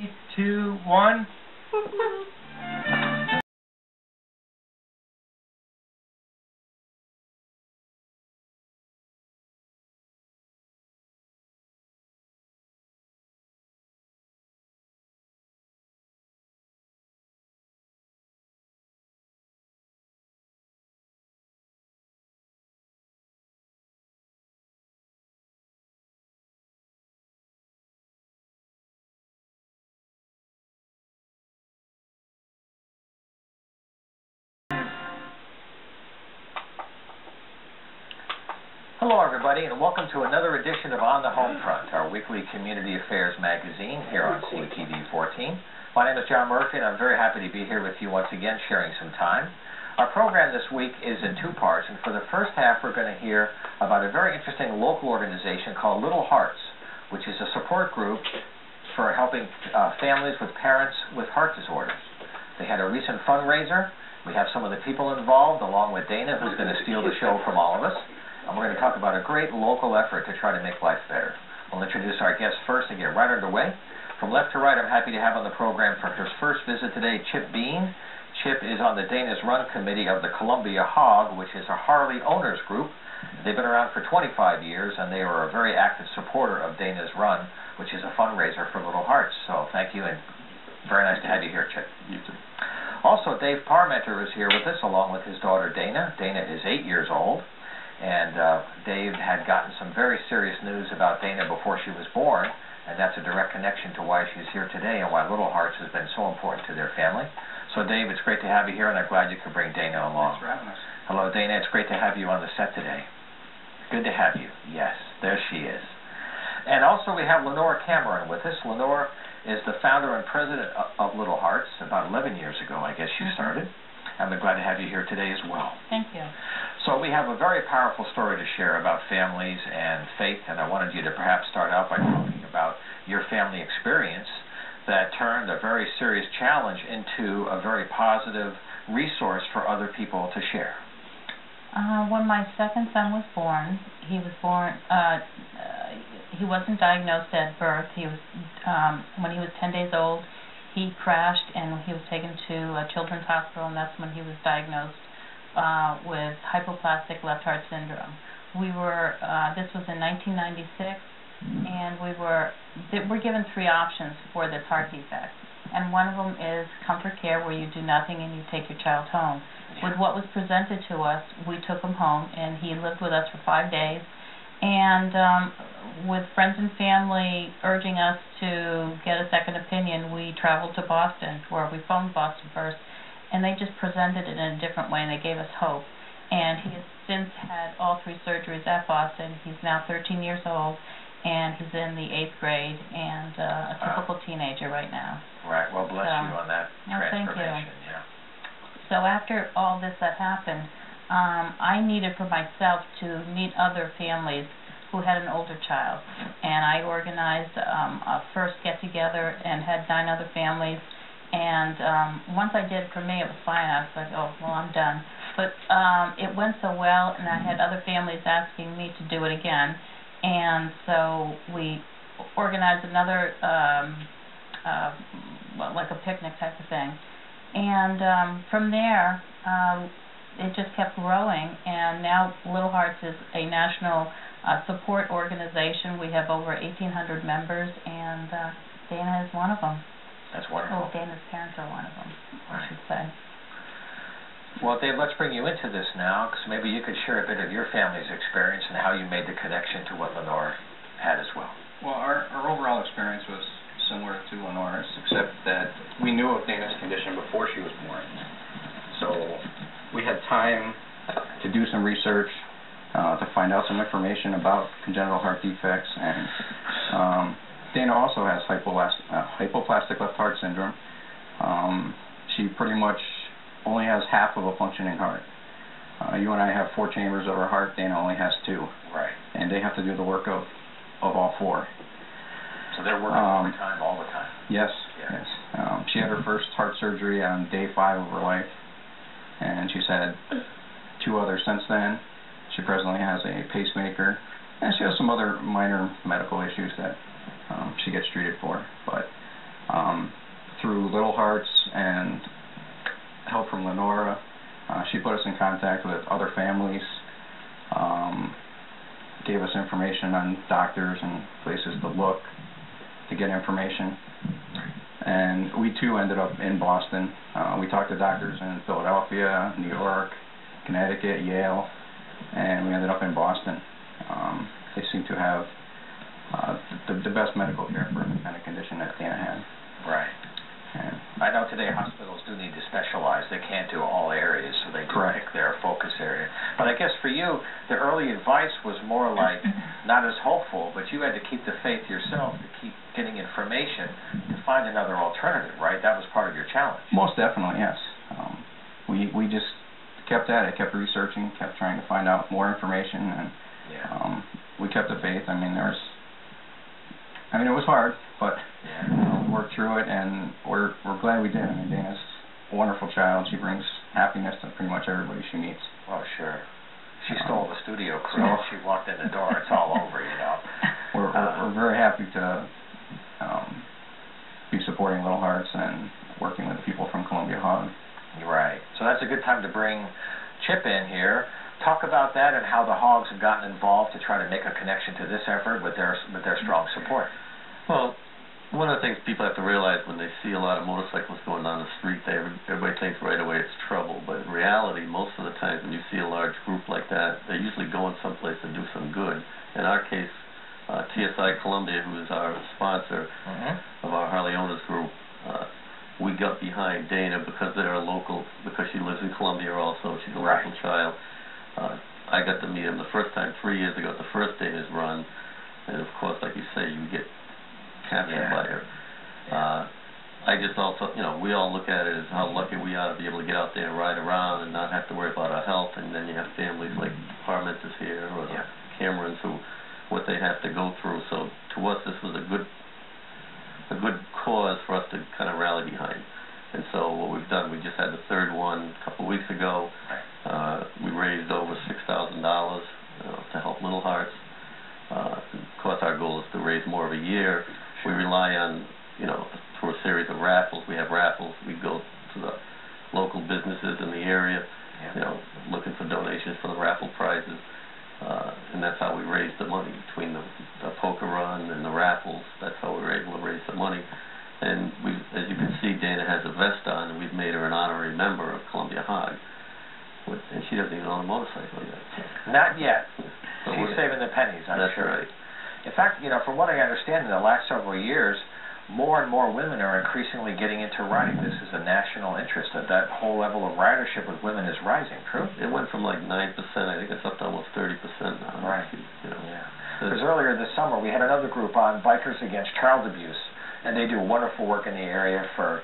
2, 1. Hello everybody, and welcome to another edition of On the HomeFront, our weekly community affairs magazine here on CTV 14. My name is John Murphy, and I'm very happy to be here with you once again, sharing some time. Our program this week is in two parts, and for the first half we're going to hear about a very interesting local organization called Little Hearts, which is a support group for helping families with parents with heart disorders. They had a recent fundraiser. We have some of the people involved, along with Daena, who's going to steal the show from all of us. And we're going to talk about a great local effort to try to make life better. We'll introduce our guests first and get right underway. From left to right, I'm happy to have on the program for his first visit today, Chip Bean. Chip is on the Daena's Run Committee of the Columbia Hog, which is a Harley owners group. They've been around for 25 years, and they are a very active supporter of Daena's Run, which is a fundraiser for Little Hearts. So thank you, and very nice to have you here, Chip. You too. Also, Dave Parmenter is here with us, along with his daughter, Daena. Daena is 8 years old. And Dave had gotten some very serious news about Daena before she was born, and that's a direct connection to why she's here today and why Little Hearts has been so important to their family. So Dave, it's great to have you here, and I'm glad you could bring Daena along. Thanks for having us. Hello, Daena. It's great to have you on the set today. Good to have you. Yes, there she is. And also we have Lenore Cameron with us. Lenore is the founder and president of Little Hearts. About 11 years ago, I guess, she started. I'm glad to have you here today as well. Thank you. So we have a very powerful story to share about families and faith, and I wanted you to perhaps start out by talking about your family experience that turned a very serious challenge into a very positive resource for other people to share. When my second son was born, he wasn't diagnosed at birth. He was when he was 10 days old. He crashed and he was taken to a children's hospital, and that's when he was diagnosed with hypoplastic left heart syndrome. This was in 1996, and we were given three options for this heart defect, and one of them is comfort care, where you do nothing and you take your child home. With what was presented to us, we took him home, and he lived with us for 5 days. And with friends and family urging us to get a second opinion, we traveled to Boston, where we phoned Boston first, and they just presented it in a different way, and they gave us hope. And he has since had all 3 surgeries at Boston. He's now 13 years old, and he's in the 8th grade, and a typical teenager right now. Right. Well, bless you on that transformation. Thank you. Yeah. So after all this that happened, I needed for myself to meet other families who had an older child, and I organized a first get-together and had 9 other families, and once I did it for me, it was fine. I was like, oh, well, I'm done. But it went so well, and I had other families asking me to do it again, and so we organized another, like a picnic type of thing, and from there, it just kept growing, and now Little Hearts is a national support organization. We have over 1,800 members, and Daena is one of them. That's wonderful. Oh, Daena's parents are one of them, right. I should say. Well, Dave, let's bring you into this now, because maybe you could share a bit of your family's experience and how you made the connection to what Lenore had as well. Well, our overall experience was similar to Lenore's, except that we knew of Daena's condition before she was born. So we had time to do some research, to find out some information about congenital heart defects, and Daena also has hypoplastic left heart syndrome. She pretty much only has half of a functioning heart. You and I have 4 chambers of her heart. Daena only has 2. Right. And they have to do the work of all 4. So they're working overtime all the time. Yes. Yeah. Yes. She had her first heart surgery on day 5 of her life, and she's had 2 others since then. She presently has a pacemaker, and she has some other minor medical issues that she gets treated for. But through Little Hearts and help from Lenore. She put us in contact with other families, gave us information on doctors and places to look to get information. And we too ended up in Boston. We talked to doctors in Philadelphia, New York, Connecticut, Yale, and we ended up in Boston. They seem to have the best medical care for the kind of condition that Daena had. Right. And I know today hospitals do need to specialize. They can't do all areas, so they do pick their focus area. But I guess for you, the early advice was more like not as hopeful, but you had to keep the faith yourself to keep getting information to find another alternative, right? That was part of your challenge. Most definitely, yes. We just kept at it, kept researching, kept trying to find out more information, and we kept the faith. I mean, it was hard, but we worked through it, and we're glad we did. I mean, Daena's a wonderful child. She brings happiness to pretty much everybody she meets. Oh, sure. She stole the studio crew. She walked in the door. It's all over, you know. We're very happy to be supporting Little Hearts and working with the people from Columbia Hog. Right. So that's a good time to bring Chip in here. Talk about that and how the Hogs have gotten involved to try to make a connection to this effort with their strong support. Well, one of the things people have to realize when they see a lot of motorcyclists going down the street, everybody thinks right away it's trouble. But in reality, most of the times when you see a large group like that, they're usually going someplace to do some good. In our case, TSI Columbia, who is our sponsor of our Harley Owners group, we got behind Daena because they're a local, because she lives in Columbia also. She's a local child. I got to meet him the first time 3 years ago at the first Daena's run, and of course, like you say, you get captured by her. I just also, we all look at it as how lucky we are to be able to get out there and ride around and not have to worry about our health. And then you have families like Parmenter here or the Camerons what they have to go through. So to us, this was a good cause for us to kind of rally behind. And so what we've done, we just had the third one a couple of weeks ago. We raised over $6,000 to help Little Hearts. Of course, our goal is to raise more of a year. We rely on, through a series of raffles. We have raffles. We go to the local businesses in the area, looking for donations for the raffle prizes. And that's how we raise the money between the poker run and the raffles. That's how we were able to raise the money. And as you can see, Daena has a vest on, and we've made her an honorary member of Columbia Hog. And she doesn't even own a motorcycle yet. Not yet. So she's saving the pennies, I'm sure. That's right. In fact, from what I understand, in the last several years, more and more women are increasingly getting into riding. This is a national interest. That whole level of ridership with women is rising, true? It went from like 9%, I think it's up to almost 30% now. Right. Because earlier this summer, we had another group on Bikers Against Child Abuse, and they do wonderful work in the area for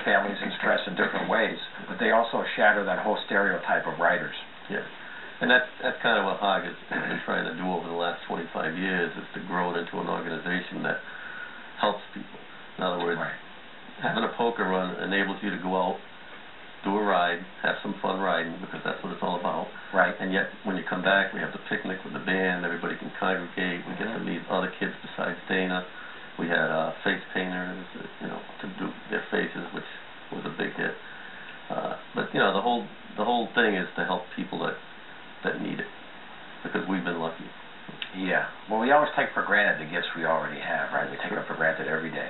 families in stress in different ways, but they also shatter that whole stereotype of riders. Yeah. And that's kind of what HOG has been trying to do over the last 25 years, is to grow it into an organization that helps people. In other words, having a poker run enables you to go out, do a ride, have some fun riding, because that's what it's all about. Right. And yet, when you come back, we have the picnic with the band, everybody can congregate, we get to meet other kids besides Daena. We had face painters, to do their faces, which was a big hit. But the whole thing is to help people that need it, because we've been lucky. Yeah. Well, we always take for granted the gifts we already have, right? We take them for granted every day.